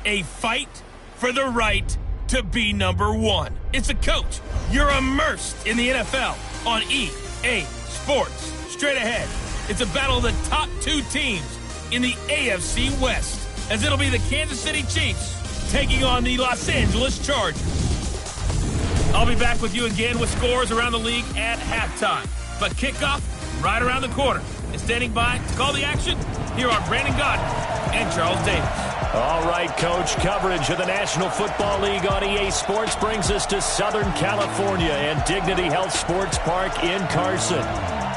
a fight for the right to be number one. It's a coach. You're immersed in the NFL on EA Sports. Straight ahead, it's a battle of the top two teams in the AFC West, as it'll be the Kansas City Chiefs taking on the Los Angeles Chargers. I'll be back with you again with scores around the league at halftime. But kickoff right around the corner. And standing by to call the action, here are Brandon Godden and Charles Davis. All right, Coach, coverage of the National Football League on EA Sports brings us to Southern California and Dignity Health Sports Park in Carson.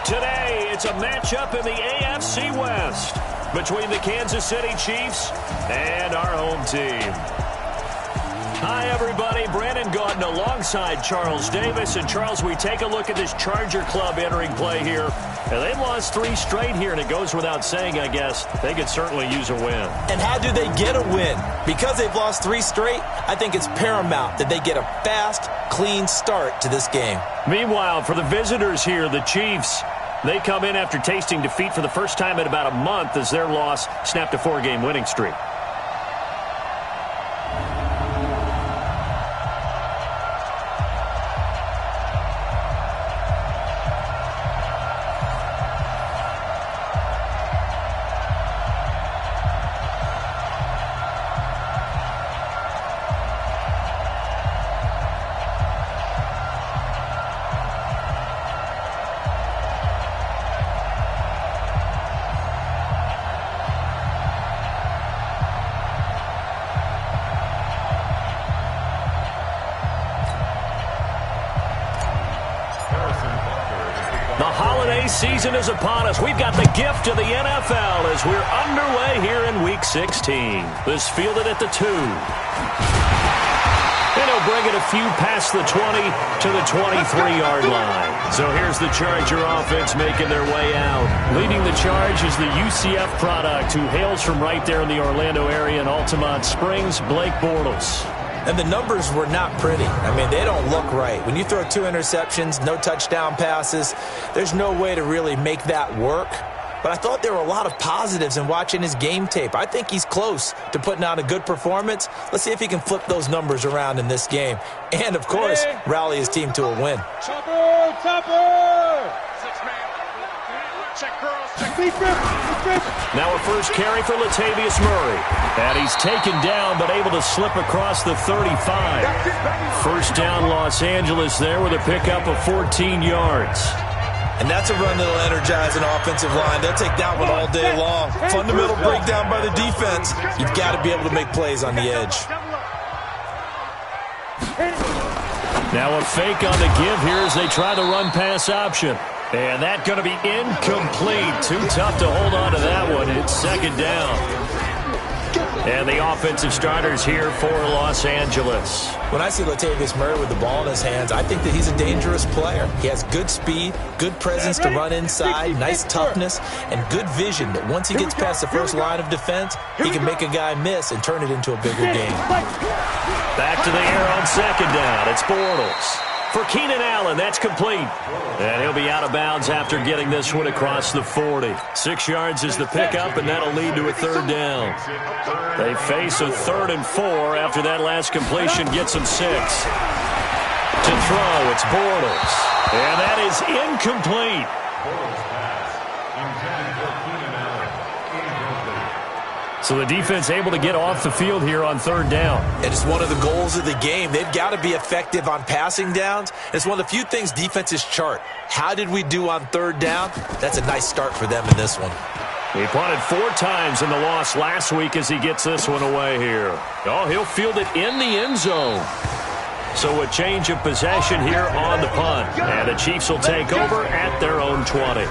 Today, it's a matchup in the AFC West between the Kansas City Chiefs and our home team. Hi, everybody. Brandon Gaudin alongside Charles Davis. And, Charles, we take a look at this Charger club entering play here. And they've lost 3 straight here, and it goes without saying, I guess, they could certainly use a win. And how do they get a win? Because they've lost 3 straight, I think it's paramount that they get a fast, clean start to this game. Meanwhile, for the visitors here, the Chiefs, they come in after tasting defeat for the first time in about a month as their loss snapped a 4-game winning streak. Season is upon us. We've got the gift of the NFL as we're underway here in Week 16. This fielded at the 2. And he'll bring it a few past the 20 to the 23-yard line. So here's the Charger offense making their way out. Leading the charge is the UCF product who hails from right there in the Orlando area in Altamont Springs, Blake Bortles. And the numbers were not pretty. I mean, they don't look right. When you throw 2 interceptions, no touchdown passes, there's no way to really make that work. But I thought there were a lot of positives in watching his game tape. I think he's close to putting out a good performance. Let's see if he can flip those numbers around in this game. And, of course, rally his team to a win. Chopper! Chopper! 6-man. Check girls. Now a first carry for Latavius Murray. And he's taken down but able to slip across the 35. First down Los Angeles there with a pickup of 14 yards. And that's a run that'll energize an offensive line. They'll take that one all day long. Fundamental breakdown by the defense. You've got to be able to make plays on the edge. Now a fake on the give here as they try the run-pass option. And that's going to be incomplete. Too tough to hold on to that one. It's second down. And the offensive starters here for Los Angeles. When I see Latavius Murray with the ball in his hands, I think that he's a dangerous player. He has good speed, good presence to run inside, nice toughness, and good vision that once he gets past the first line of defense, he can make a guy miss and turn it into a bigger game. Back to the air on second down. It's Bortles. For Keenan Allen, that's complete. And he'll be out of bounds after getting this one across the 40. 6 yards is the pickup, and that'll lead to a third down. They face a 3rd and 4 after that last completion gets them 6. To throw, it's Bortles. And that is incomplete. So the defense able to get off the field here on 3rd down. And it's one of the goals of the game. They've got to be effective on passing downs. It's one of the few things defenses chart. How did we do on 3rd down? That's a nice start for them in this one. He punted 4 times in the loss last week as he gets this one away here. Oh, he'll field it in the end zone. So a change of possession here on the punt. And the Chiefs will take over at their own 20.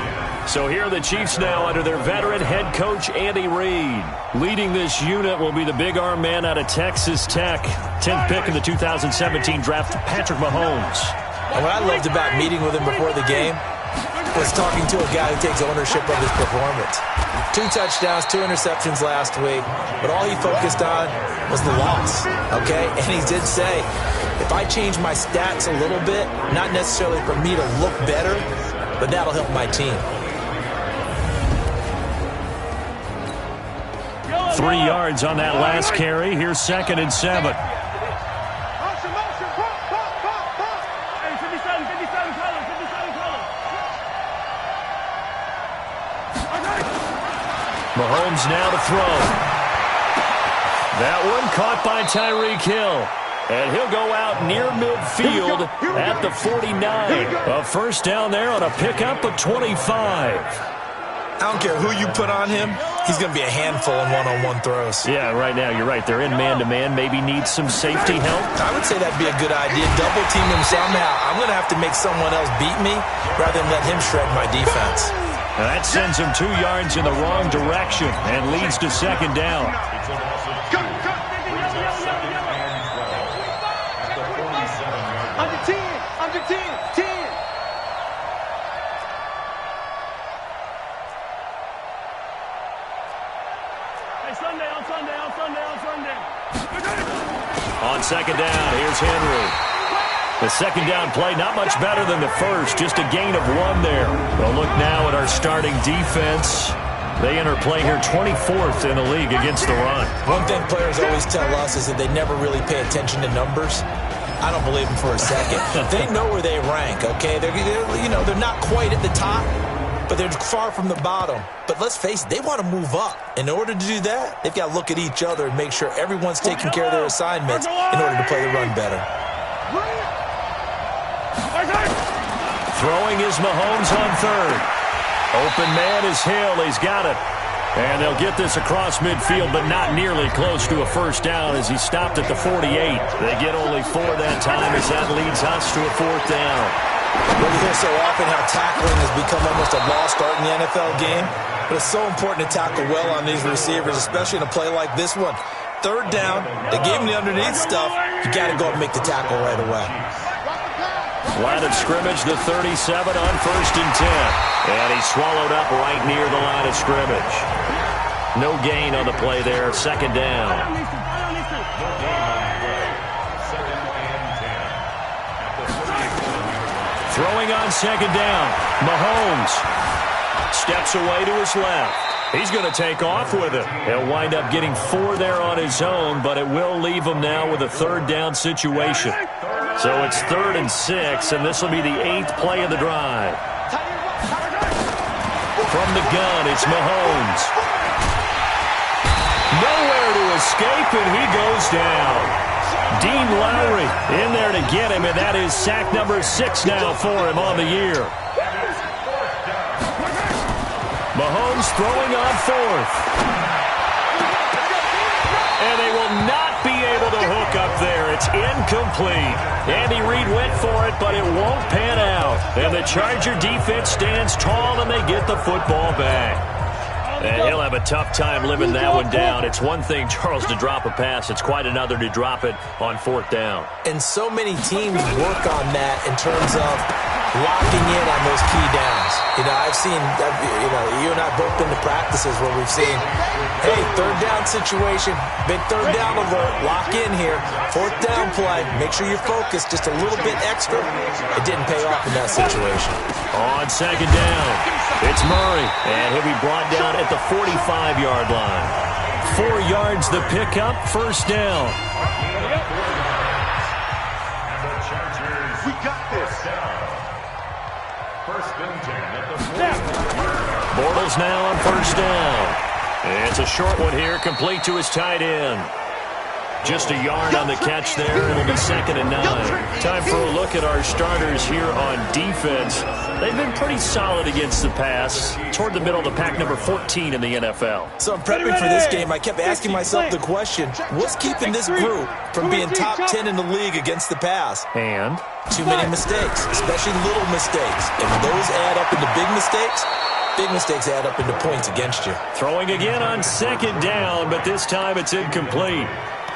So here are the Chiefs now under their veteran head coach, Andy Reid. Leading this unit will be the big arm man out of Texas Tech. 10th pick in the 2017 draft, Patrick Mahomes. And what I loved about meeting with him before the game was talking to a guy who takes ownership of his performance. 2 touchdowns, 2 interceptions last week, but all he focused on was the loss, okay? And he did say, if I change my stats a little bit, not necessarily for me to look better, but that'll help my team. 3 yards on that last carry. Here's 2nd and 7. Mahomes now to throw. That one caught by Tyreek Hill. And he'll go out near midfield at the 49. A first down there on a pickup of 25. I don't care who you put on him. He's going to be a handful in one-on-one throws. Yeah, right now you're right. They're in man-to-man. Maybe need some safety help. I would say that'd be a good idea. Double team him somehow. I'm going to have to make someone else beat me rather than let him shred my defense. And that sends him 2 yards in the wrong direction and leads to 2nd down. Under 10, under 10, 10. Hey, Sunday, on Sunday, on Sunday, on Sunday. On 2nd down, here's Henry. The 2nd down play, not much better than the first, just a gain of 1 there. We'll look now at our starting defense. They enter play here 24th in the league against the run. One thing players always tell us is that they never really pay attention to numbers. I don't believe them for a second. They know where they rank, okay? They're not quite at the top, but they're far from the bottom. But let's face it, they want to move up. In order to do that, they've got to look at each other and make sure everyone's taking care of their assignments in order to play the run better. Throwing is Mahomes on 3rd. Open man is Hill. He's got it. And they'll get this across midfield, but not nearly close to a first down as he stopped at the 48. They get only 4 that time as that leads us to a 4th down. We hear so often how tackling has become almost a lost art in the NFL game, but it's so important to tackle well on these receivers, especially in a play like this one. 3rd down, they gave him the underneath stuff. You got to go and make the tackle right away. Line of scrimmage, the 37 on 1st and 10. And he's swallowed up right near the line of scrimmage. No gain on the play there, 2nd down. Throwing on 2nd down, Mahomes steps away to his left. He's going to take off with it. He'll wind up getting 4 there on his own, but it will leave him now with a 3rd down situation. So it's 3rd and 6, and this will be the 8th play of the drive. From the gun, it's Mahomes. Nowhere to escape, and he goes down. Dean Lowry in there to get him, and that is sack number 6 now for him on the year. Mahomes throwing on 4th. And they will not be able to hook up there. It's incomplete. Andy Reid went for it, but it won't pan out. And the Charger defense stands tall, and they get the football back. And he'll have a tough time living that one down. It's one thing, Charles, to drop a pass. It's quite another to drop it on 4th down. And so many teams work on that in terms of locking in on those key downs. I've seen, you and I both been to practices where we've seen, hey, 3rd down situation, big 3rd down alert, lock in here, 4th down play, make sure you're focused just a little bit extra. It didn't pay off in that situation. On 2nd down, it's Murray, and he'll be brought down at the 45-yard line. 4 yards the pickup, 1st down. We got this. Bortles now on 1st down. It's a short one here, complete to his tight end. Just a yard on the catch there. It'll be 2nd and 9. Time for a look at our starters here on defense. They've been pretty solid against the pass. Toward the middle of the pack, number 14 in the NFL. So I'm prepping for this game. I kept asking myself the question, what's keeping this group from being top 10 in the league against the pass? And? Too many mistakes, especially little mistakes. And when those add up into big mistakes add up into points against you. Throwing again on 2nd down, but this time it's incomplete.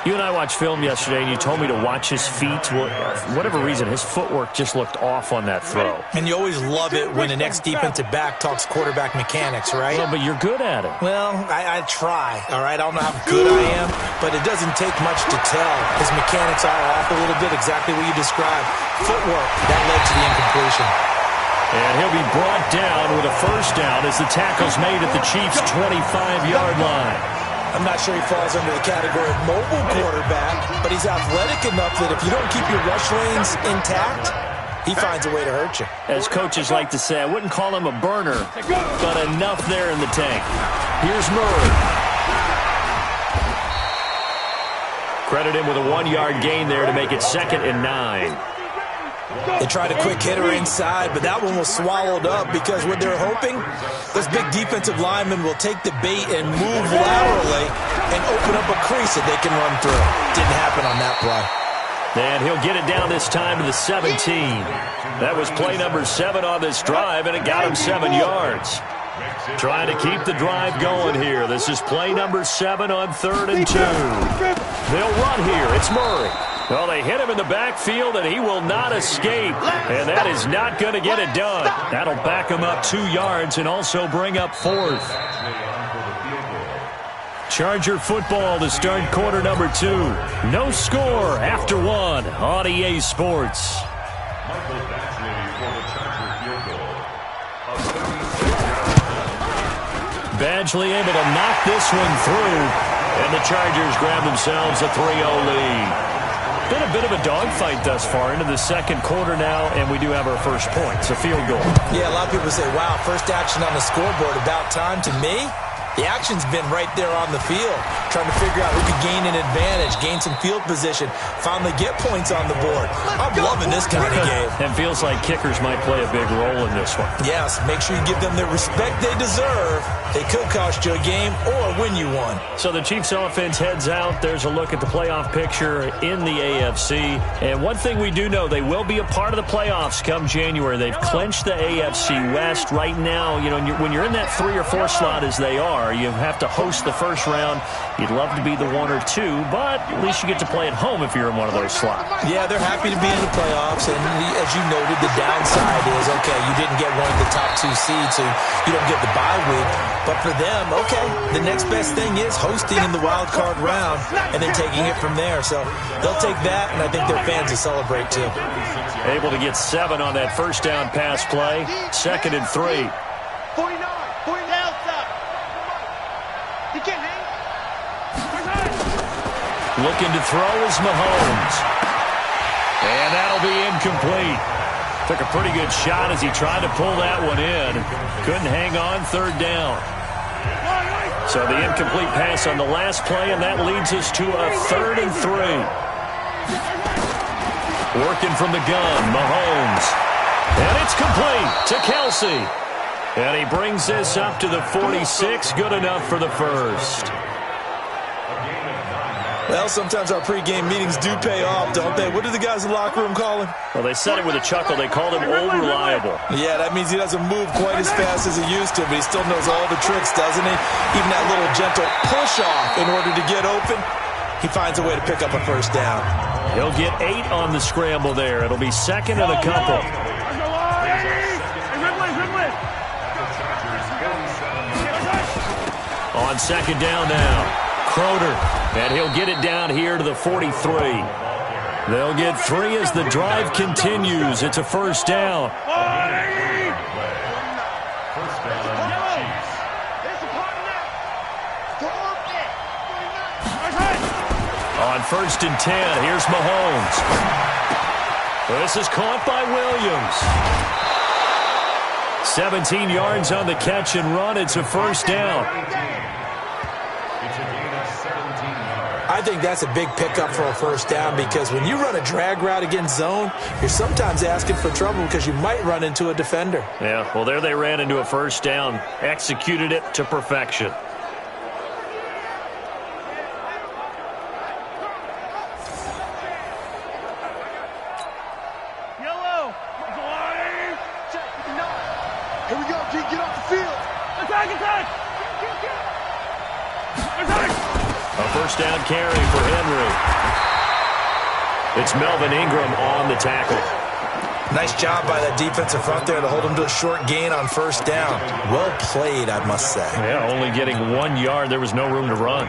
You and I watched film yesterday, and you told me to watch his feet. Well, for whatever reason, his footwork just looked off on that throw. And you always love it when an ex-defensive back talks quarterback mechanics, right? Well, but you're good at it. Well, I try, all right? I don't know how good I am, but it doesn't take much to tell. His mechanics are off a little bit, exactly what you described. Footwork, that led to the incompletion. And he'll be brought down with a 1st down as the tackle's made at the Chiefs' 25-yard line. I'm not sure he falls under the category of mobile quarterback, but he's athletic enough that if you don't keep your rush lanes intact, he finds a way to hurt you. As coaches like to say, I wouldn't call him a burner, but enough there in the tank. Here's Murray. Credit him with a 1-yard gain there to make it 2nd and 9. They tried a quick hitter inside, but that one was swallowed up because what they're hoping, those big defensive linemen will take the bait and move laterally and open up a crease that they can run through. Didn't happen on that play. And he'll get it down this time to the 17. That was play number 7 on this drive, and it got him 7 yards. Trying to keep the drive going here. This is play number 7 on 3rd and 2. They'll run here. It's Murray. Well, they hit him in the backfield, and he will not escape. And that is not going to get it done. That'll back him up 2 yards and also bring up 4th. Charger football to start quarter number 2. No score after 1 on EA Sports. Badgley able to knock this one through, and the Chargers grab themselves a 3-0 lead. Been a bit of a dogfight thus far into the 2nd quarter now, and we do have our first point. It's a field goal. Yeah, a lot of people say, wow, first action on the scoreboard, about time. To me, the action's been right there on the field, trying to figure out who could gain an advantage, gain some field position, finally get points on the board. I'm loving this kind of game. And feels like kickers might play a big role in this one. Yes, make sure you give them the respect they deserve. They could cost you a game or win you one. So the Chiefs offense heads out. There's a look at the playoff picture in the AFC. And one thing we do know, they will be a part of the playoffs come January. They've clinched the AFC West right now. You know, when you're in that 3 or 4 slot as they are, you have to host the first round. You'd love to be the 1 or 2, but at least you get to play at home if you're in one of those slots. Yeah, they're happy to be in the playoffs, and as you noted, the downside is, okay, you didn't get one of the top 2 seeds, so you don't get the bye week. But for them, okay, the next best thing is hosting in the wild card round and then taking it from there. So they'll take that, and I think their fans will celebrate too. Able to get 7 on that first down pass play. 2nd and 3. 49 outside. You can't hang. Looking to throw is Mahomes. And that'll be incomplete. Took a pretty good shot as he tried to pull that one in. Couldn't hang on 3rd down. So the incomplete pass on the last play, and that leads us to a 3rd and 3. Working from the gun, Mahomes. And it's complete to Kelsey. And he brings this up to the 46. Good enough for the first. Well, sometimes our pregame meetings do pay off, don't they? What do the guys in the locker room call him? Well, they said it with a chuckle. They called him old reliable. Yeah, that means he doesn't move quite as fast as he used to, but he still knows all the tricks, doesn't he? Even that little gentle push-off in order to get open, he finds a way to pick up a first down. He'll get 8 on the scramble there. It'll be 2nd and a couple. On 2nd down now. Croder, and he'll get it down here to the 43. They'll get 3 as the drive continues. It's a first down. On 1st and 10, here's Mahomes. This is caught by Williams. 17 yards on the catch and run. It's a first down. I think that's a big pickup for a first down because when you run a drag route against zone, you're sometimes asking for trouble because you might run into a defender. Yeah, well, there they ran into a first down. Executed it to perfection. Yellow. Here we go, G. Get off the field. Attack, attack. Attack. A first down carry for Henry. It's Melvin Ingram on the tackle. Nice job by that defensive front there to hold him to a short gain on first down. Well played, I must say. Yeah, only getting 1 yard. There was no room to run.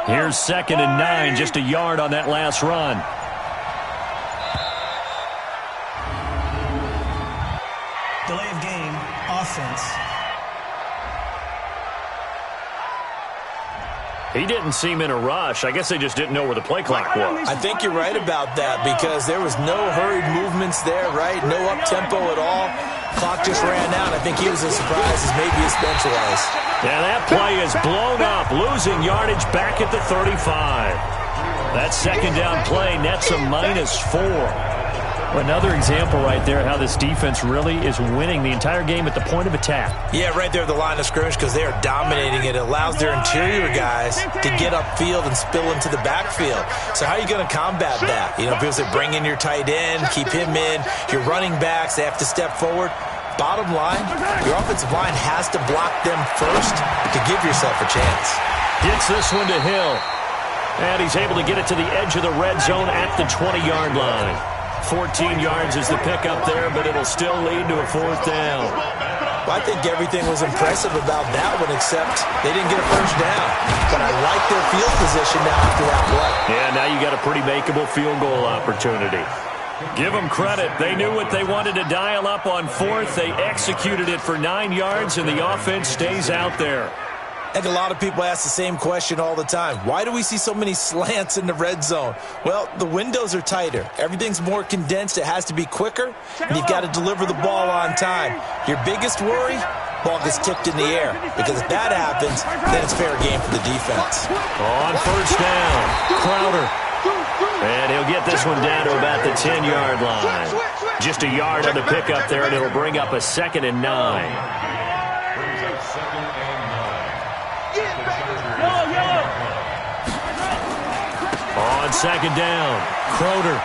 Here's 2nd and 9, just a yard on that last run. Delay of game, offense. He didn't seem in a rush. I guess they just didn't know where the play clock was. I think you're right about that because there was no hurried movements there, right? No up-tempo at all. Clock just ran out. I think he was as surprised as maybe his bench was. Yeah, that play is blown up, losing yardage back at the 35. That 2nd down play nets a -4. Another example right there how this defense really is winning the entire game at the point of attack. Yeah, right there at the line of scrimmage because they are dominating it. It allows their interior guys to get upfield and spill into the backfield. So how are you going to combat that? You know, people say bring in your tight end, keep him in. Your running backs, they have to step forward. Bottom line, your offensive line has to block them first to give yourself a chance. Gets this one to Hill. And he's able to get it to the edge of the red zone at the 20-yard line. 14 yards is the pickup there, but it'll still lead to a 4th down. Well, I think everything was impressive about that one, except they didn't get a first down. But I like their field position now after that play. Yeah, now you got a pretty makeable field goal opportunity. Give them credit. They knew what they wanted to dial up on 4th. They executed it for 9 yards, and the offense stays out there. I think a lot of people ask the same question all the time. Why do we see so many slants in the red zone? Well, the windows are tighter. Everything's more condensed. It has to be quicker, and you've got to deliver the ball on time. Your biggest worry? Ball gets tipped in the air, because if that happens, then it's fair game for the defense. On 1st down, Crowder. And he'll get this one down to about the 10-yard line. Just a yard on the pickup there, and it'll bring up a 2nd and 9. On 2nd down, Crowder.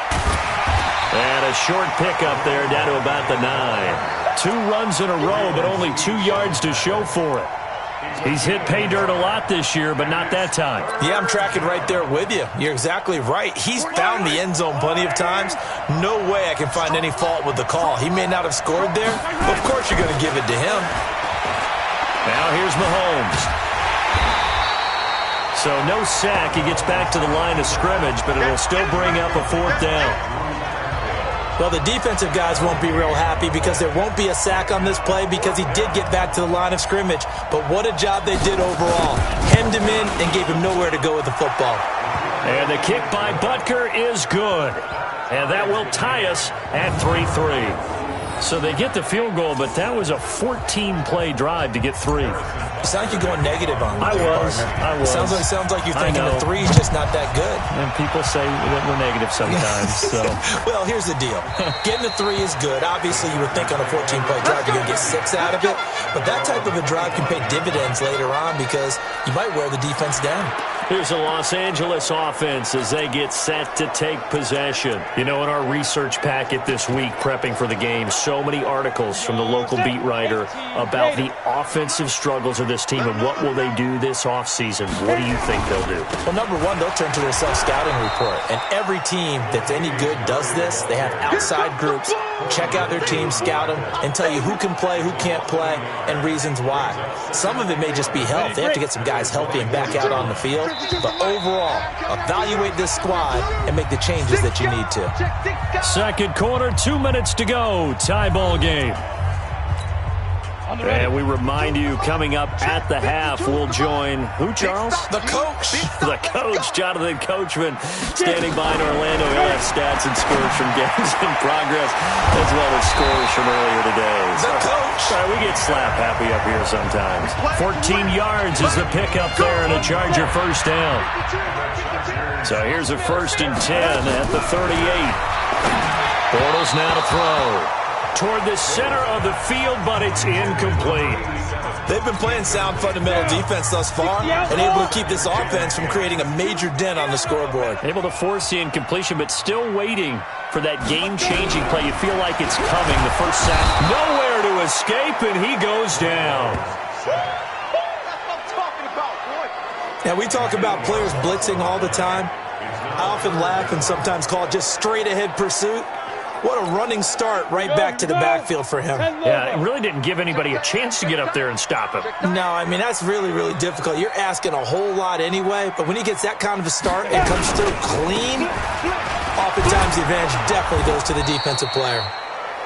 And a short pickup there down to about the 9. 2 runs in a row, but only 2 yards to show for it. He's hit pay dirt a lot this year, but not that time. Yeah, I'm tracking right there with you. You're exactly right. He's found the end zone plenty of times. No way I can find any fault with the call. He may not have scored there, but of course you're going to give it to him. Now here's Mahomes. So no sack. He gets back to the line of scrimmage, but it'll still bring up a 4th down. Well, the defensive guys won't be real happy because there won't be a sack on this play because he did get back to the line of scrimmage. But what a job they did overall. Hemmed him in and gave him nowhere to go with the football. And the kick by Butker is good. And that will tie us at 3-3. So they get the field goal, but that was a 14-play drive to get 3. You sound like you're going negative on me. I was. Sounds like you're thinking the 3 is just not that good. And people say that we're negative sometimes. So. Well, here's the deal. Getting the 3 is good. Obviously, you would think on a 14-play drive you're going to get 6 out of it. But that type of a drive can pay dividends later on because you might wear the defense down. Here's the Los Angeles offense as they get set to take possession. You know, in our research packet this week, prepping for the game, so many articles from the local beat writer about the offensive struggles of this team and what will they do this offseason. What do you think they'll do? Well, number one, they'll turn to their self-scouting report. And every team that's any good does this. They have outside groups, check out their team, scout them, and tell you who can play, who can't play, and reasons why. Some of it may just be health. They have to get some guys healthy and back out on the field. But overall, evaluate this squad and make the changes that you need to. 2nd quarter, 2 minutes to go. Tie ball game. And we remind you, coming up at the half, we'll join who, Charles? The coach. The coach, Jonathan Coachman, standing by in Orlando. He'll have stats and scores from games in progress, as well as scores from earlier today. The coach. Sorry, we get slap happy up here sometimes. 14 yards is the pickup there, and a Charger 1st down. So here's a 1st and 10 at the 38. Bortles now to throw. Toward the center of the field, but it's incomplete. They've been playing sound fundamental defense thus far and able to keep this offense from creating a major dent on the scoreboard. Able to force the incompletion, but still waiting for that game-changing play. You feel like it's coming. The first sack, nowhere to escape, and he goes down. Now, we talk about players blitzing all the time. I often laugh and sometimes call it just straight-ahead pursuit. What a running start right back to the backfield for him. Yeah, it really didn't give anybody a chance to get up there and stop him. No, I mean, that's really, really difficult. You're asking a whole lot anyway, but when he gets that kind of a start and comes through clean, oftentimes the advantage definitely goes to the defensive player.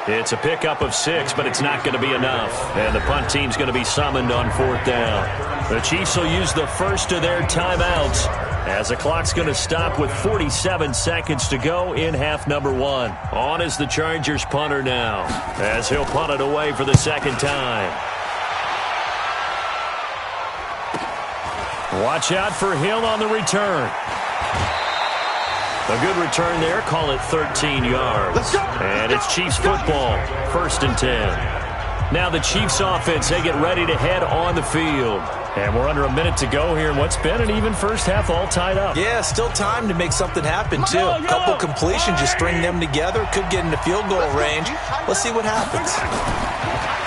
It's a pickup of 6, but it's not going to be enough. And the punt team's going to be summoned on 4th down. The Chiefs will use the first of their timeouts as the clock's going to stop with 47 seconds to go in half number 1. On is the Chargers punter now as he'll punt it away for the second time. Watch out for Hill on the return. A good return there. Call it 13 yards. And it's Chiefs football. 1st and 10. Now the Chiefs offense, they get ready to head on the field. And we're under a minute to go here in what's been an even first half, all tied up. Yeah, still time to make something happen, too. A couple completions, just string them together. Could get into field goal range. Let's see what happens.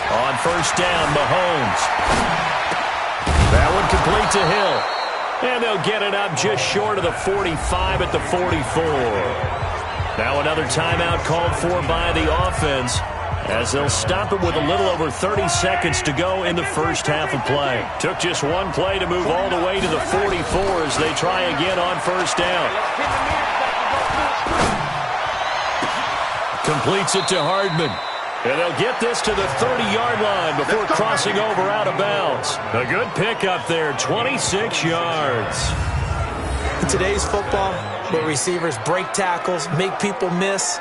On 1st down, Mahomes. That one complete to Hill. And they'll get it up just short of the 45 at the 44. Now another timeout called for by the offense as they'll stop it with a little over 30 seconds to go in the first half of play. Took just one play to move all the way to the 44 as they try again on 1st down. Completes it to Hardman. And they'll get this to the 30-yard line before crossing over out of bounds. A good pickup there, 26 yards. In today's football, where receivers break tackles, make people miss,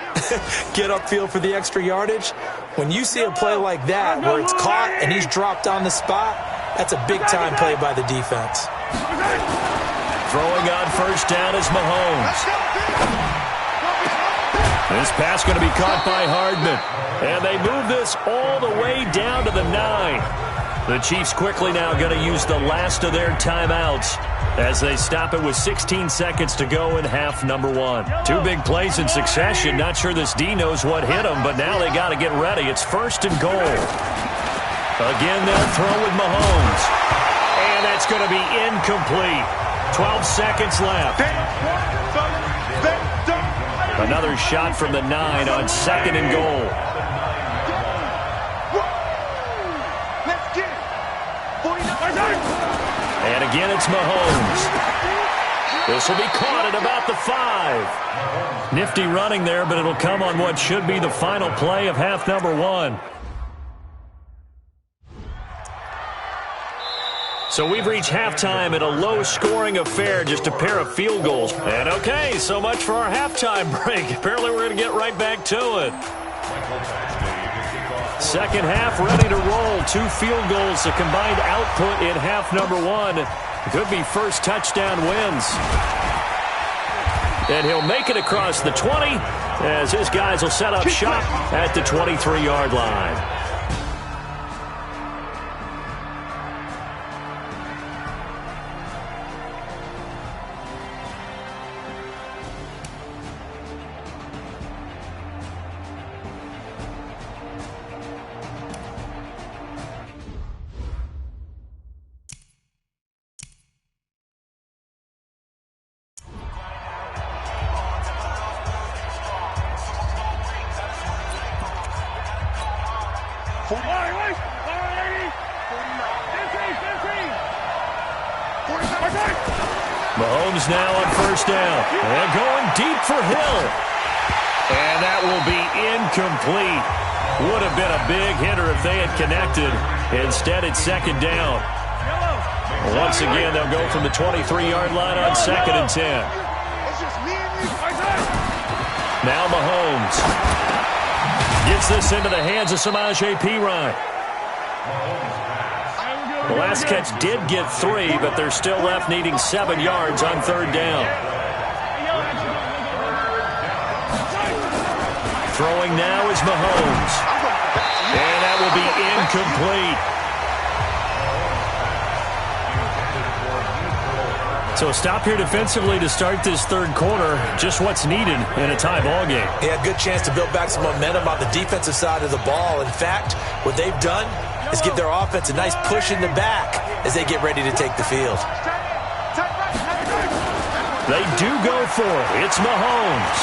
get upfield for the extra yardage, when you see a play like that where it's caught and he's dropped on the spot, that's a big-time play by the defense. Throwing on 1st down is Mahomes. This pass going to be caught by Hardman. And they move this all the way down to the 9. The Chiefs quickly now going to use the last of their timeouts as they stop it with 16 seconds to go in half number 1. 2 big plays in succession. Not sure this D knows what hit them, but now they got to get ready. It's 1st and goal. Again, they'll throw with Mahomes. And that's going to be incomplete. 12 seconds left. Another shot from the 9 on 2nd and goal. And again, it's Mahomes. This will be caught at about the 5. Nifty running there, but it'll come on what should be the final play of half number 1. So we've reached halftime at a low-scoring affair, just a pair of field goals. And okay, so much for our halftime break. Apparently we're going to get right back to it. Second half ready to roll. 2 field goals, the combined output in half number 1. Could be first touchdown wins. And he'll make it across the 20 as his guys will set up shop at the 23-yard line. Mahomes now on 1st down. And going deep for Hill. And that will be incomplete. Would have been a big hitter if they had connected. Instead, it's 2nd down. Once again, they'll go from the 23-yard line on 2nd and 10. Now Mahomes gets this into the hands of Samaje Perine. The last catch did get 3, but they're still left needing 7 yards on 3rd down. Throwing now is Mahomes. And that will be incomplete. So a stop here defensively to start this 3rd quarter. Just what's needed in a tie ball game. Yeah, good chance to build back some momentum on the defensive side of the ball. In fact, what they've done is give their offense a nice push in the back as they get ready to take the field. They do go for it. It's Mahomes.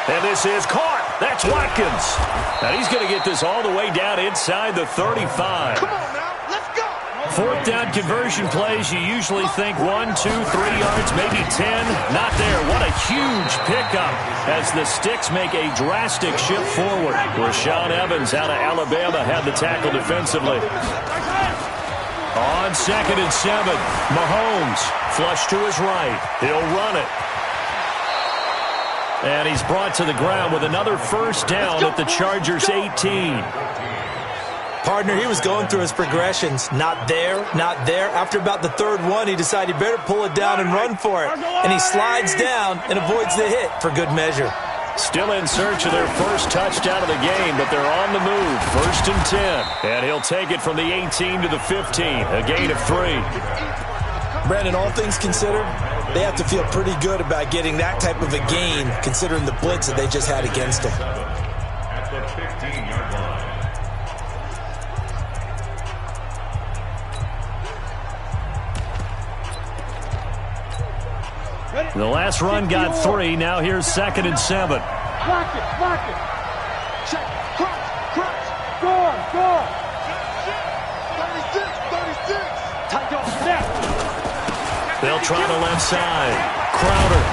And this is caught. That's Watkins. And he's going to get this all the way down inside the 35. Come on now, let's go. Fourth down conversion plays, you usually think 1, 2, 3 yards, maybe 10. Not there. What a huge pickup as the Sticks make a drastic shift forward. Rashaan Evans out of Alabama had the tackle defensively. On 2nd and 7, Mahomes flush to his right. He'll run it. And he's brought to the ground with another first down at the Chargers' 18. Partner, he was going through his progressions. Not there, not there. After about the third one, he decided he better pull it down and run for it. And he slides down and avoids the hit for good measure. Still in search of their first touchdown of the game, but they're on the move. 1st and 10. And he'll take it from the 18 to the 15. A gain of 3. Brandon, all things considered, they have to feel pretty good about getting that type of a gain, considering the blitz that they just had against him. At the 15-yard line. The last run got 3. Now here's 2nd and 7. Lock it, lock it. Check, crunch, go on. 36. Tight off, snap. They'll try the left side. Crowder.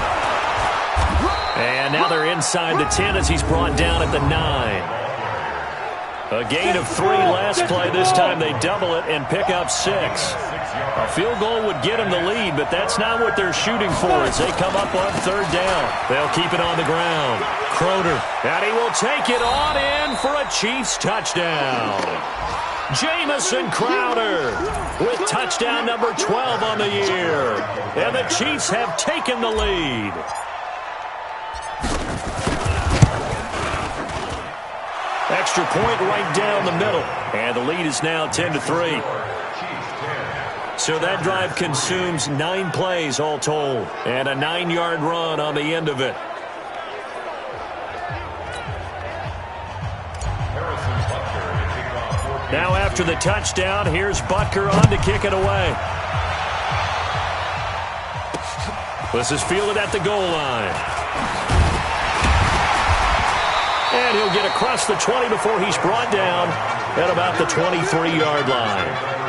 And now they're inside the 10 as he's brought down at the 9. A gain of 3 last play. This time they double it and pick up 6. A field goal would get them the lead, but that's not what they're shooting for as they come up on 3rd down. They'll keep it on the ground. Crowder. And he will take it on in for a Chiefs touchdown. Jamison Crowder with touchdown number 12 on the year. And the Chiefs have taken the lead. Extra point right down the middle. And the lead is now 10-3. So that drive consumes 9 plays all told. And a 9-yard run on the end of it. Now after the touchdown, here's Butker on to kick it away. This is fielded at the goal line. And he'll get across the 20 before he's brought down at about the 23-yard line.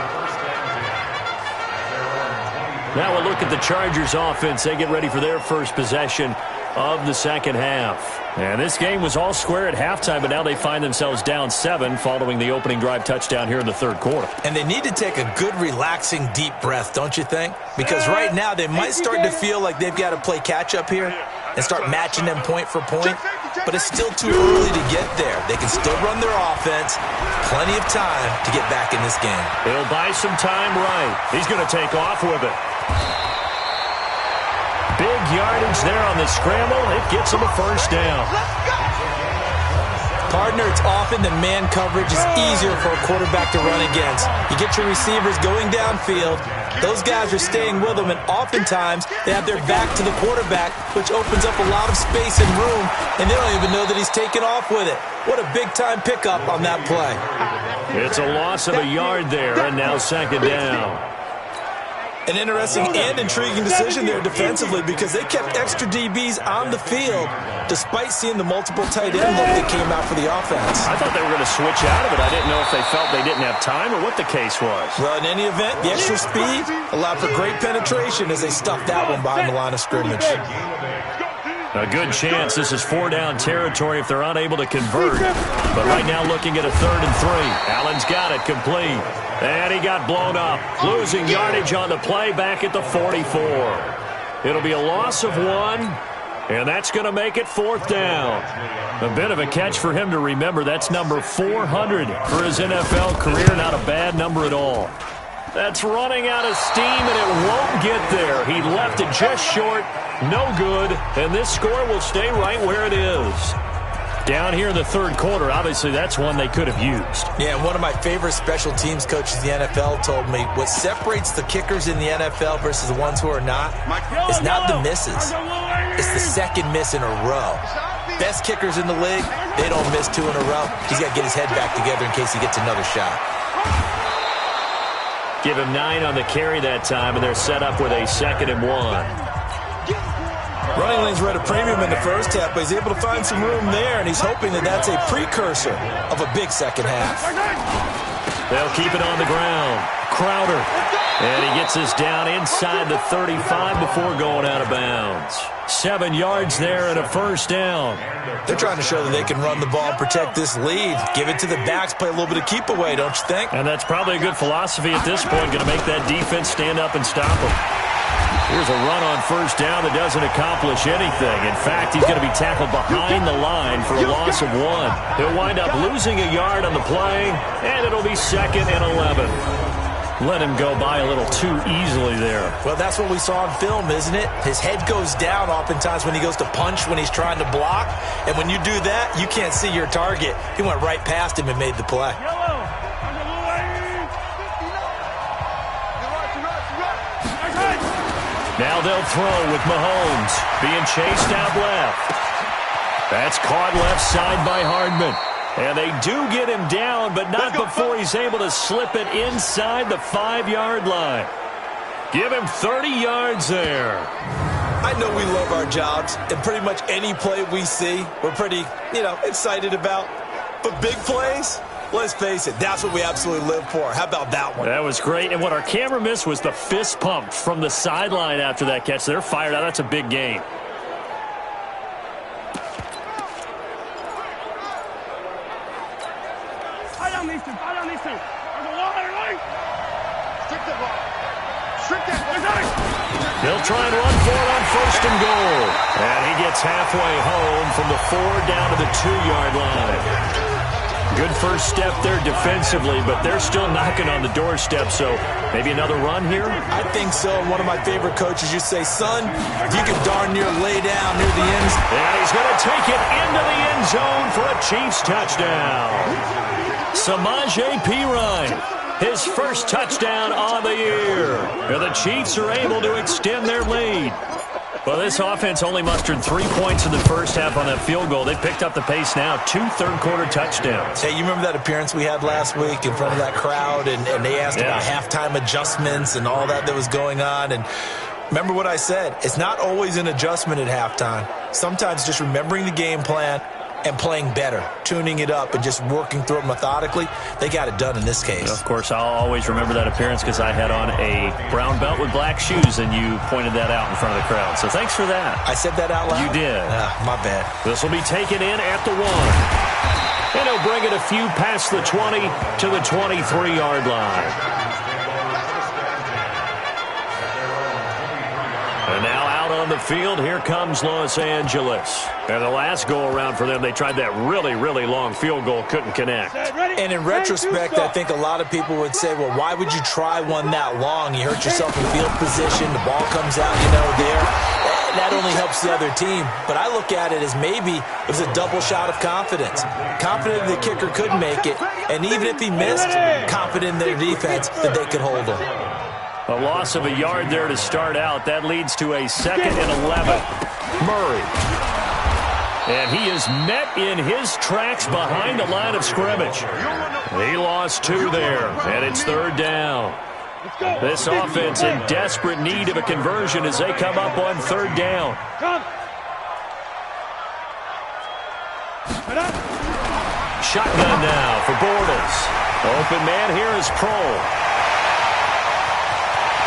Now a look at the Chargers offense. They get ready for their first possession of the second half. And this game was all square at halftime, but now they find themselves down 7 following the opening drive touchdown here in the 3rd quarter. And they need to take a good, relaxing, deep breath, don't you think? Because right now they might start to feel like they've got to play catch-up here and start matching them point for point. But it's still too early to get there. They can still run their offense. Plenty of time to get back in this game. He'll buy some time right. He's going to take off with it. Big yardage there on the scramble. It gets him a first down. Partner, it's often that man coverage is easier for a quarterback to run against. You get your receivers going downfield. Those guys are staying with them, and oftentimes they have their back to the quarterback, which opens up a lot of space and room, and they don't even know that he's taken off with it. What a big-time pickup on that play. It's a loss of a yard there, and now 2nd down. An interesting and intriguing decision there defensively because they kept extra DBs on the field despite seeing the multiple tight end look that came out for the offense. I thought they were going to switch out of it. I didn't know if they felt they didn't have time or what the case was. Well, in any event, the extra speed allowed for great penetration as they stuffed that one behind the line of scrimmage. A good chance this is 4-down territory if they're unable to convert. But right now looking at a 3rd and 3. Allen's got it complete. And he got blown up. Losing yardage on the play back at the 44. It'll be a loss of 1. And that's going to make it 4th down. A bit of a catch for him to remember. That's number 400 for his NFL career. Not a bad number at all. That's running out of steam, and it won't get there. He left it just short. No good. And this score will stay right where it is. Down here in the 3rd quarter, obviously that's one they could have used. Yeah, and one of my favorite special teams coaches in the NFL told me what separates the kickers in the NFL versus the ones who are not is not the misses. It's the second miss in a row. Best kickers in the league, they don't miss 2 in a row. He's got to get his head back together in case he gets another shot. Give him 9 on the carry that time, and they're set up with a 2nd and 1. Running lanes were at a premium in the first half, but he's able to find some room there, and he's hoping that that's a precursor of a big second half. They'll keep it on the ground. Crowder. And he gets us down inside the 35 before going out of bounds. 7 yards there and a first down. They're trying to show that they can run the ball and protect this lead. Give it to the backs, play a little bit of keep away, don't you think? And that's probably a good philosophy at this point. Going to make that defense stand up and stop them. Here's a run on first down that doesn't accomplish anything. In fact, he's going to be tackled behind the line for a loss of 1. He'll wind up losing a yard on the play, and it'll be 2nd and 11. Let him go by a little too easily there. Well, that's what we saw in film, isn't it? His head goes down oftentimes when he goes to punch when he's trying to block. And when you do that, you can't see your target. He went right past him and made the play. Now they'll throw with Mahomes being chased out left. That's caught left side by Hardman. And they do get him down, but not before he's able to slip it inside the 5-yard line. Give him 30 yards there. I know we love our jobs, and pretty much any play we see, we're pretty, excited about. But big plays, let's face it, that's what we absolutely live for. How about that one? That was great. And what our camera missed was the fist pump from the sideline after that catch. They're fired out. That's a big game. They'll try and run for it on 1st and goal. And he gets halfway home from the 4 down to the 2-yard line. Good first step there defensively, but they're still knocking on the doorstep, so maybe another run here? I think so. One of my favorite coaches used to say, son, you can darn near lay down near the end zone. And he's going to take it into the end zone for a Chiefs touchdown. Samaje Perine. His first touchdown on the year. And the Chiefs are able to extend their lead. Well, this offense only mustered 3 points in the first half on that field goal. They picked up the pace now. 2 third-quarter touchdowns. Hey, you remember that appearance we had last week in front of that crowd? And they asked about halftime adjustments and all that was going on. And remember what I said. It's not always an adjustment at halftime. Sometimes just remembering the game plan and playing better, tuning it up, and just working through it methodically. They got it done in this case. Of course, I'll always remember that appearance because I had on a brown belt with black shoes, and you pointed that out in front of the crowd. So thanks for that. I said that out loud? You did. My bad. This will be taken in at the 1. And he'll bring it a few past the 20 to the 23-yard line. And now out on the field, here comes Los Angeles. And the last go-around for them, they tried that really, really long field goal, couldn't connect. And in retrospect, I think a lot of people would say, well, why would you try one that long? You hurt yourself in field position, the ball comes out, there. That only helps the other team. But I look at it as maybe it was a double shot of confidence. Confident the kicker could make it, and even if he missed, confident in their defense that they could hold him. A loss of a yard there to start out. That leads to a 2nd and 11. Murray. And he is met in his tracks behind the line of scrimmage. He lost 2 there, and it's 3rd down. This offense in desperate need of a conversion as they come up on 3rd down. Shotgun now for Bortles. Open man here is Prohl.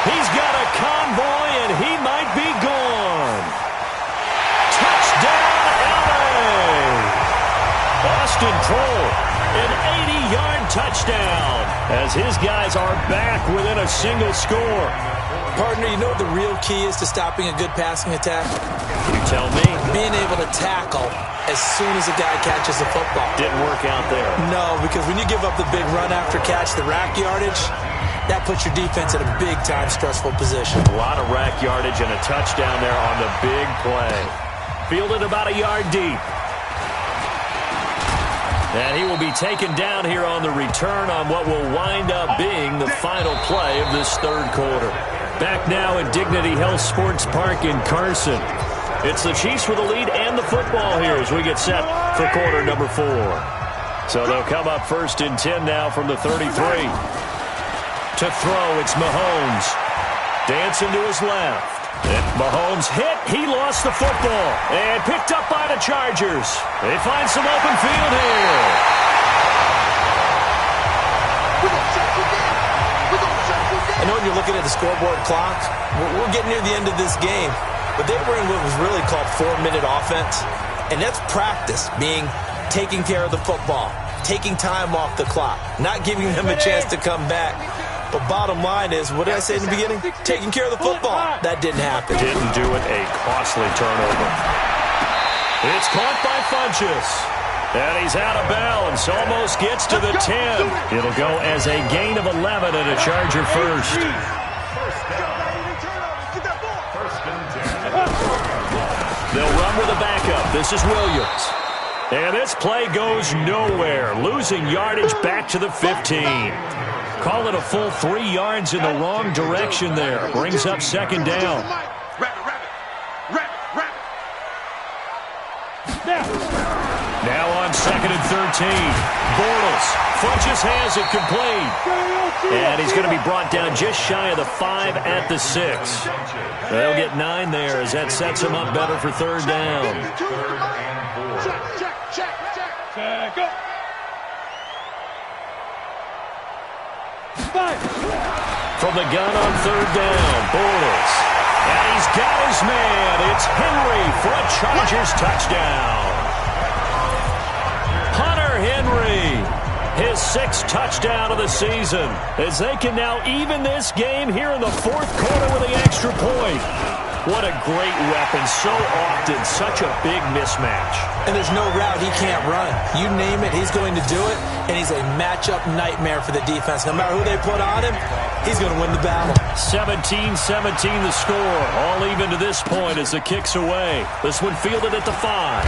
He's got a convoy, and he might be gone. Touchdown, L.A. Austin Prohl, an 80-yard touchdown, as his guys are back within a single score. Partner, you know what the real key is to stopping a good passing attack? You tell me. Being able to tackle as soon as a guy catches the football. Didn't work out there. No, because when you give up the big run after catch, the rack yardage, that puts your defense in a big-time stressful position. A lot of rack yardage and a touchdown there on the big play. Fielded about a yard deep. And he will be taken down here on the return on what will wind up being the final play of this 3rd quarter. Back now at Dignity Health Sports Park in Carson. It's the Chiefs with the lead and the football here as we get set for quarter number 4. So they'll come up 1st and 10 now from the 33. To throw, it's Mahomes. Dancing to his left. Mahomes hit. He lost the football. And picked up by the Chargers. They find some open field here. I know when you're looking at the scoreboard clock, we're getting near the end of this game. But they were in what was really called 4-minute offense. And that's practice, being taking care of the football, taking time off the clock, not giving them a chance to come back. But bottom line is, what did I say in the beginning? Taking care of the football. That didn't happen. Didn't do it. A costly turnover. It's caught by Funchess. And he's out of bounds. Almost gets to the 10. It'll go as a gain of 11 and a Charger first. They'll run with a backup. This is Williams. And this play goes nowhere. Losing yardage back to the 15. Call it a full 3 yards in the wrong direction there. Brings up second down. Now on second and 13. Bortles. Funchess has it complete. And he's going to be brought down just shy of the 5 at the 6. They'll get 9 there as that sets him up better for third down. From the gun on third down, Bortles. And he's got his man. It's Henry for a Chargers touchdown. Hunter Henry, his 6th touchdown of the season, as they can now even this game here in the 4th quarter with the extra point. What a great weapon. So often, such a big mismatch. And there's no route he can't run. You name it, he's going to do it, and he's a matchup nightmare for the defense. No matter who they put on him, he's going to win the battle. 17-17 the score. All even to this point as the kick's away. This one fielded at the 5.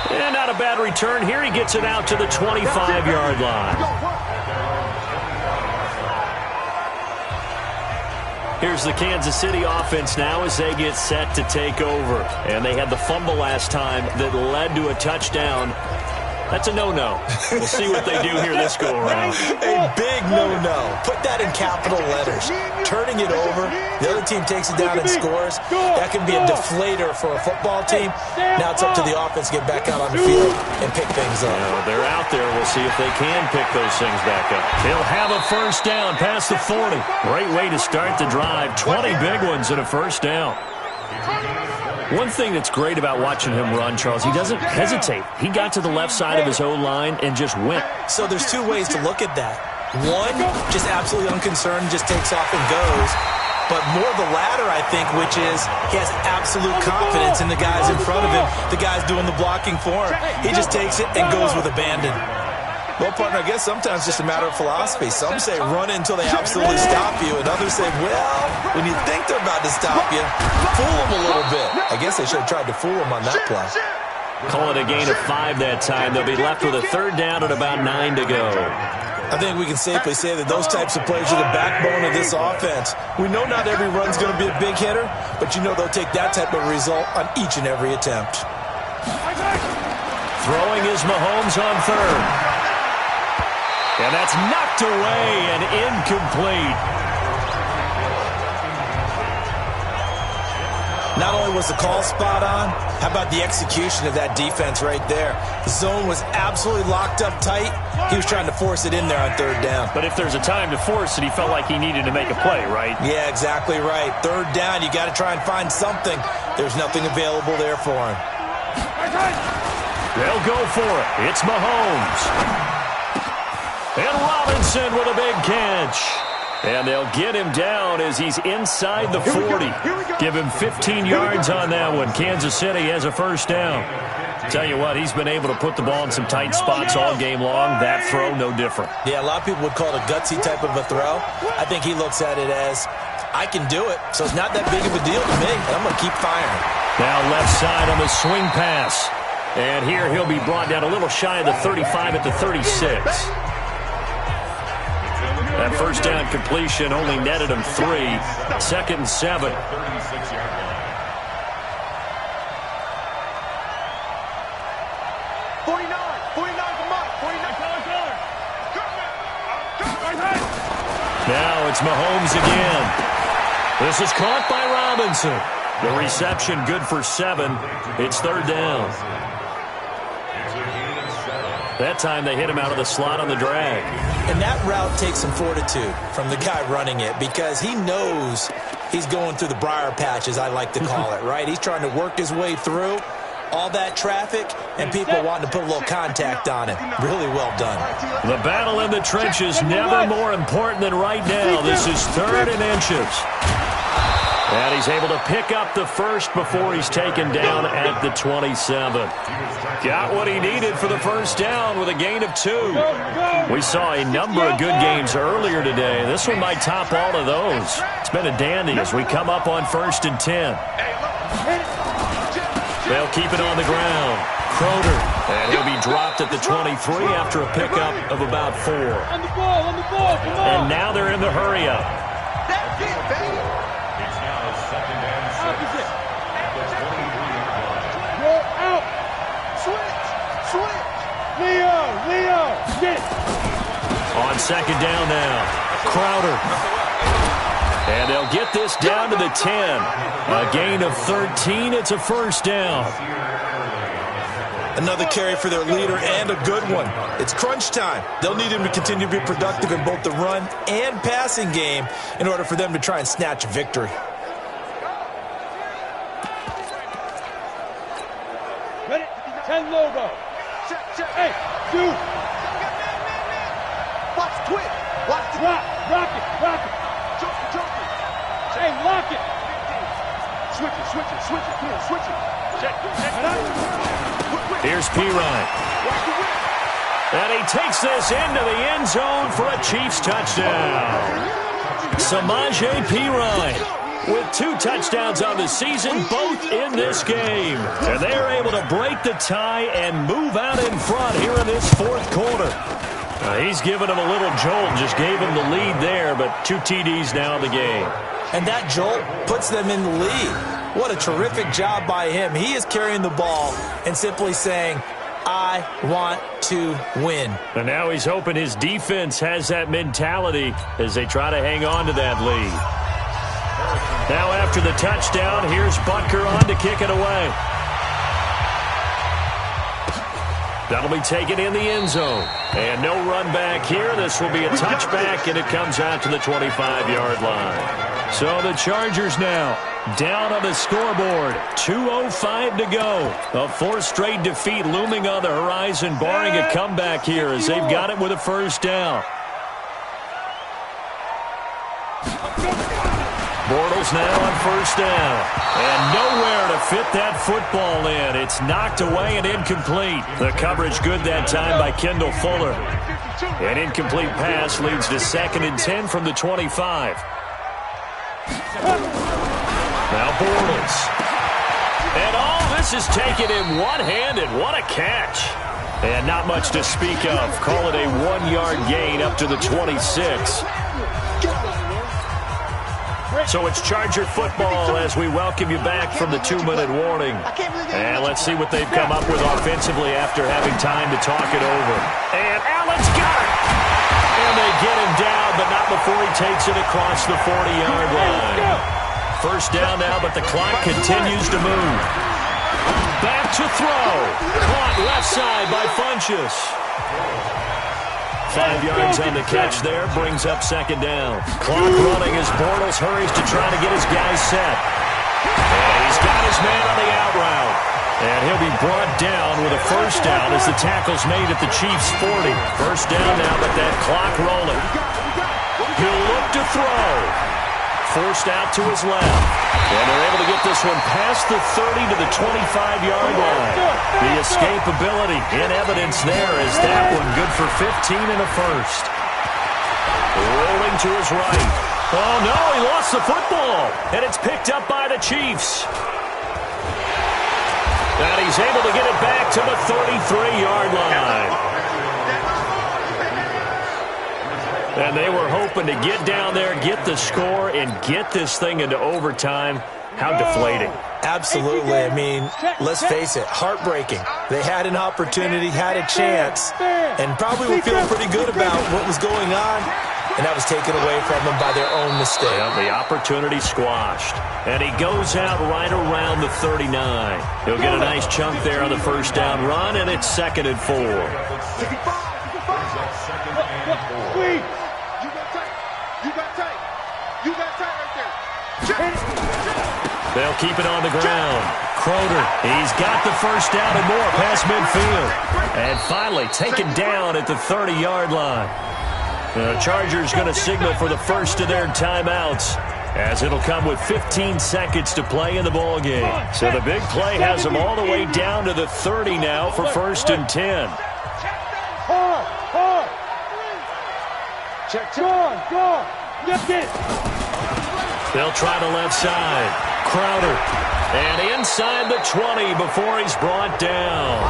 And not a bad return. Here he gets it out to the 25-yard line. Here's the Kansas City offense now as they get set to take over. And they had the fumble last time that led to a touchdown. That's a no-no. We'll see what they do here this go-around. A big no-no. Put that in capital letters. Turning it over, the other team takes it down and scores. That can be a deflator for a football team. Now it's up to the offense to get back out on the field and pick things up. They're out there. We'll see if they can pick those things back up. They'll have a first down past the 40. Great way to start the drive. 20 big ones and a first down. One thing that's great about watching him run, Charles, he doesn't hesitate. He got to the left side of his O-line and just went. So there's 2 ways to look at that. One, just absolutely unconcerned, just takes off and goes. But more the latter, I think, which is he has absolute confidence in the guys in front of him, the guys doing the blocking for him. He just takes it and goes with abandon. Well, partner, I guess sometimes it's just a matter of philosophy. Some say run until they absolutely stop you, and others say, well, when you think they're about to stop you, fool them a little bit. I guess they should have tried to fool him on that play. Call it a gain of 5 that time. They'll be left with a third down and about 9 to go. I think we can safely say that those types of plays are the backbone of this offense. We know not every run's going to be a big hitter, but you know they'll take that type of result on each and every attempt. Throwing is Mahomes on third. And that's knocked away and incomplete. Not only was the call spot on, how about the execution of that defense right there? The zone was absolutely locked up tight. He was trying to force it in there on third down. But if there's a time to force it, he felt like he needed to make a play, right? Yeah, exactly right. Third down, you got to try and find something. There's nothing available there for him. They'll go for it. It's Mahomes. And Robinson with a big catch. And they'll get him down as he's inside the 40. Give him 15 yards on that one. Kansas City has a first down. Tell you what, he's been able to put the ball in some tight spots all game long. That throw, no different. Yeah, a lot of people would call it a gutsy type of a throw. I think he looks at it as, I can do it, so it's not that big of a deal to me. I'm going to keep firing. Now left side on the swing pass. And here he'll be brought down a little shy of the 35 at the 36. That first down completion only netted him 3. 2nd and 7. 49 for Mike. 49 color. Now it's Mahomes again. This is caught by Robinson. The reception good for 7. It's third down. That time they hit him out of the slot on the drag. And that route takes some fortitude from the guy running it because he knows he's going through the briar patch, as I like to call it, right? He's trying to work his way through all that traffic and people wanting to put a little contact on him. Really well done. The battle in the trenches never more important than right now. This is 3rd and inches. And he's able to pick up the first before he's taken down at the 27. Got what he needed for the first down with a gain of 2. We saw a number of good games earlier today. This one might top all of those. It's been a dandy as we come up on 1st and 10. They'll keep it on the ground. Croder, and he'll be dropped at the 23 after a pickup of about 4. On the ball, come on. And now they're in the hurry-up. It's now 2nd and 6. At the 23-yard line. Roll out. Switch. Leo, get it. On 2nd down now. Crowder. And they'll get this down to the 10. A gain of 13. It's a first down. Another carry for their leader and a good one. It's crunch time. They'll need him to continue to be productive in both the run and passing game in order for them to try and snatch a victory. Ready? 10 logo. Hey, dude. Watch quick. Watch the Rock it. Joker. Hey, lock it. Switch it. Come on, switch it. Check. Here's Pirine. And he takes this into the end zone for a Chiefs touchdown. Samaje Pirine with 2 touchdowns on the season, both in this game. And they're able to break the tie and move out in front here in this 4th quarter. He's given him a little jolt, just gave him the lead there, but 2 TDs now in the game. And that jolt puts them in the lead. What a terrific job by him. He is carrying the ball and simply saying, I want to win. And now he's hoping his defense has that mentality as they try to hang on to that lead. Now after the touchdown, here's Butker on to kick it away. That'll be taken in the end zone. And no run back here. This will be a touchback, and it comes out to the 25-yard line. So the Chargers now down on the scoreboard. 2:05 to go. A 4th straight defeat looming on the horizon, barring a comeback here as they've got it with a first down. Bortles now on first down. And nowhere to fit that football in. It's knocked away and incomplete. The coverage good that time by Kendall Fuller. An incomplete pass leads to 2nd and 10 from the 25. Now Bortles. And all this is taken in one-handed. What a catch. And not much to speak of. Call it a 1-yard gain up to the 26. So it's Charger football as we welcome you back from the 2-minute warning. And let's see what they've come up with offensively after having time to talk it over. And Allen's got it. And they get him down, but not before he takes it across the 40-yard line. First down now, but the clock continues to move. Back to throw. Caught left side by Funchess. 5 yards on the catch there, brings up 2nd down. Clock running as Bortles hurries to try to get his guys set. And he's got his man on the out route. And he'll be brought down with a first down as the tackle's made at the Chiefs' 40. First down now, but that clock rolling. He'll look to throw. Forced out to his left. And they're able to get this one past the 30 to the 25-yard line. The escapability in evidence there is that one good for 15 and a first. Rolling to his right. Oh, no, he lost the football. And it's picked up by the Chiefs. And he's able to get it back to the 33-yard line. And they were hoping to get down there, get the score, and get this thing into overtime. How deflating. Absolutely. I mean, let's face it, heartbreaking. They had an opportunity, had a chance, and probably were feeling pretty good about what was going on, and that was taken away from them by their own mistake. Well, the opportunity squashed, and he goes out right around the 39. He'll get a nice chunk there on the first down run, and it's 2nd and 4. Squeeze. You got tight. You got tight. You got tight right there. They'll keep it on the ground. Crowder, he's got the first down and more past midfield. And finally taken down at the 30-yard line. The Chargers going to signal for the first of their timeouts, as it'll come with 15 seconds to play in the ball game. So the big play has them all the way down to the 30 now for 1st and 10. Hard. Check. Go on. Lift it. They'll try the left side. Crowder. And inside the 20 before he's brought down.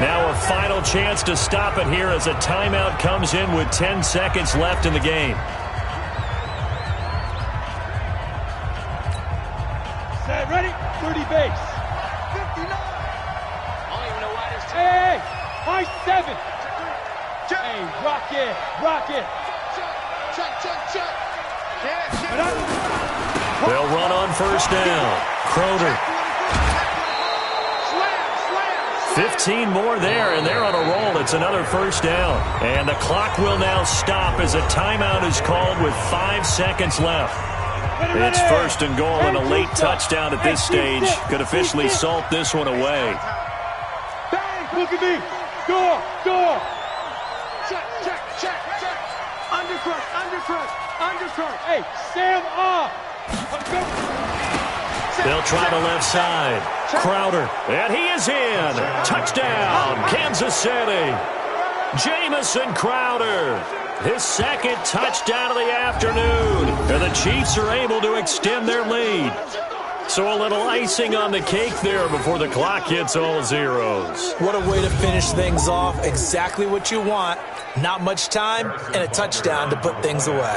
Now a final chance to stop it here as a timeout comes in with 10 seconds left in the game. Set, ready? 30 base. 59. I don't even know why this team. Hey, high 7. Hey, rock it. Check. They'll run on first down. Crowder. 15 more there, and they're on a roll. It's another first down. And the clock will now stop as a timeout is called with 5 seconds left. It's 1st and goal, and a late touchdown at this stage could officially salt this one away. Look at me. Door. Check. Undercut. Hey, Sam off. They'll try the left side. Crowder, and he is in. Touchdown, Kansas City. Jamison Crowder, his 2nd touchdown of the afternoon. And the Chiefs are able to extend their lead. So a little icing on the cake there before the clock hits all zeros. What a way to finish things off. Exactly what you want. Not much time and a touchdown to put things away.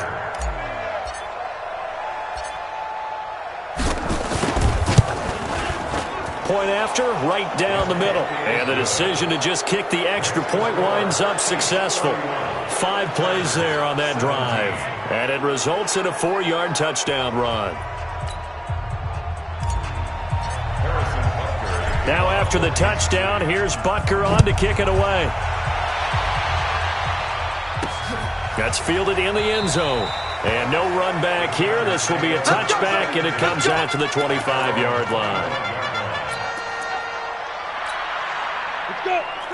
Point after, right down the middle. And the decision to just kick the extra point winds up successful. 5 plays there on that drive. And it results in a 4-yard touchdown run. Now after the touchdown, here's Butker on to kick it away. That's fielded in the end zone. And no run back here. This will be a touchback, and it comes out to the 25-yard line.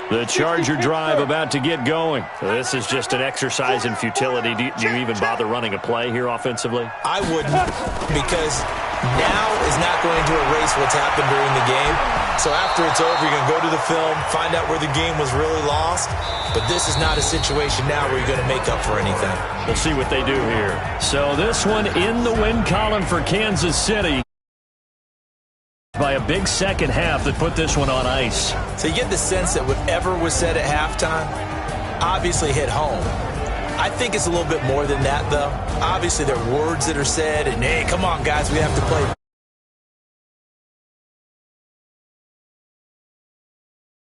The Charger drive about to get going. This is just an exercise in futility. Do you even bother running a play here offensively? I wouldn't, because now is not going to erase what's happened during the game. So after it's over, you're going to go to the film, find out where the game was really lost. But this is not a situation now where you're going to make up for anything. We'll see what they do here. So this one in the win column for Kansas City by a big second half that put this one on ice. So you get the sense that whatever was said at halftime obviously hit home. I think it's a little bit more than that, though. Obviously, there are words that are said, and, hey, come on, guys, we have to play.